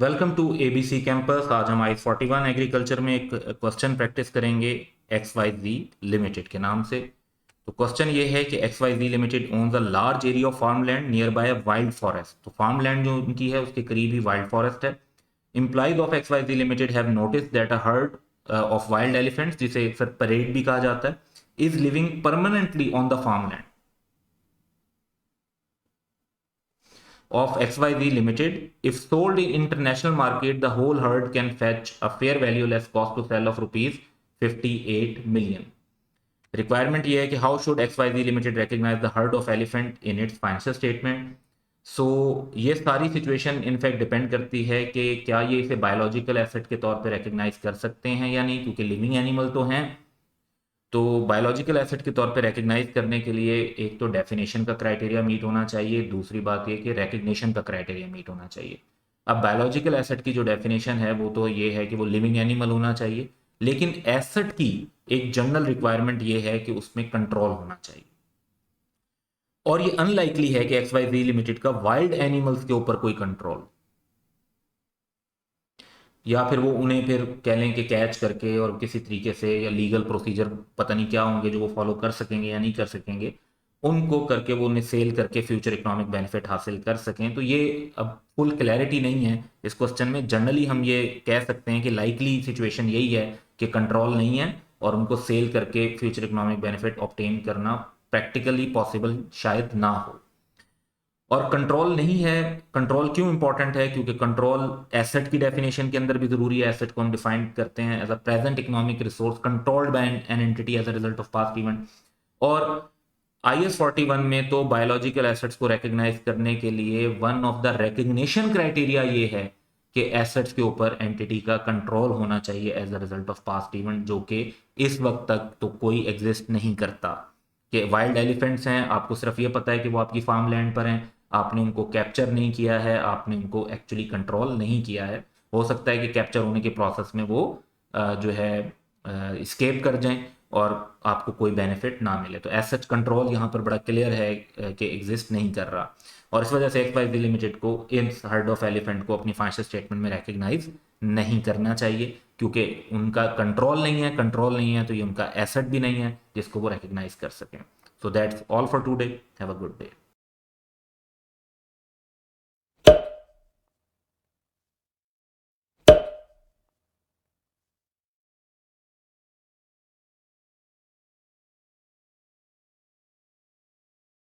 Welcome to ABC campus. आज हम I41 agriculture में एक क्वेश्चन प्रैक्टिस करेंगे XYZ लिमिटेड के नाम से। तो क्वेश्चन ये है कि XYZ limited owns a large area of farm land near by wild forest. तो फार्म लैंड जो उनकी है उसके करीब ही वाइल्ड फॉरेस्ट है। Employees of XYZ limited have notice that a herd of wild elephants, जिसे अक्सर परेड भी कहा जाता है, is living permanently on the farm land of XYZ Limited. If sold in international market, the whole herd can fetch a fair value less cost to sell of rupees 58 million. Requirement ये है कि how should XYZ limited recognise the herd of elephant in its financial statement. So ये सारी situation in fact depend करती है कि क्या ये इसे बायोलॉजिकल एसेट के तौर पे रिकग्नाइज कर सकते हैं या नहीं, क्योंकि लिविंग एनिमल तो हैं। तो बायोलॉजिकल एसेट के तौर पे रिकग्नाइज करने के लिए एक तो डेफिनेशन का क्राइटेरिया मीट होना चाहिए, दूसरी बात ये कि रिकग्निशन का क्राइटेरिया मीट होना चाहिए। अब बायोलॉजिकल एसेट की जो डेफिनेशन है वो तो ये है कि वो लिविंग एनिमल होना चाहिए, लेकिन एसेट की एक जनरल रिक्वायरमेंट ये है कि उसमें कंट्रोल होना चाहिए। और ये अनलाइकली है कि XYZ लिमिटेड का वाइल्ड एनिमल्स के ऊपर कोई कंट्रोल, या फिर वो उन्हें फिर कह लें कि कैच करके और किसी तरीके से, या लीगल प्रोसीजर पता नहीं क्या होंगे जो वो फॉलो कर सकेंगे या नहीं कर सकेंगे, उनको करके वो उन्हें सेल करके फ्यूचर इकोनॉमिक बेनिफिट हासिल कर सकें। तो ये अब फुल क्लैरिटी नहीं है इस क्वेश्चन में। जनरली हम ये कह सकते हैं कि लाइकली सिचुएशन यही है कि कंट्रोल नहीं है और उनको सेल करके फ्यूचर इकोनॉमिक बेनिफिट ऑब्टेन करना प्रैक्टिकली पॉसिबल शायद ना हो। और कंट्रोल नहीं है। कंट्रोल क्यों इंपॉर्टेंट है? क्योंकि कंट्रोल एसेट की डेफिनेशन के अंदर भी जरूरी है। एसेट को हम डिफाइन करते हैं as a present economic resource controlled by an entity as a result of past event. और IS41 में तो बायोलॉजिकल एसेट्स को रिकग्नाइज करने के लिए one of the recognition criteria ये है कि एसेट्स के ऊपर एंटिटी का कंट्रोल होना चाहिए as a result of past event, जो कि इस वक्त तक तो कोई एग्जिस्ट नहीं करता। कि वाइल्ड एलिफेंट्स हैं, आपको सिर्फ ये पता है कि वो आपकी फार्म लैंड पर हैं, आपने उनको कैप्चर नहीं किया है, आपने उनको एक्चुअली कंट्रोल नहीं किया है। हो सकता है कि कैप्चर होने के प्रोसेस में वो जो है स्केप कर जाएं और आपको कोई बेनिफिट ना मिले। तो एज सच कंट्रोल यहाँ पर बड़ा क्लियर है कि एग्जिस्ट नहीं कर रहा। और इस वजह से XYZ लिमिटेड को इस हर्ड ऑफ एलिफेंट को अपनी फाइनेंशियल स्टेटमेंट में रिकग्नाइज नहीं करना चाहिए, क्योंकि उनका कंट्रोल नहीं है। कंट्रोल नहीं है तो ये उनका एसेट भी नहीं है जिसको वो रिकग्नाइज कर सकें। So that's all for today. Have a good day.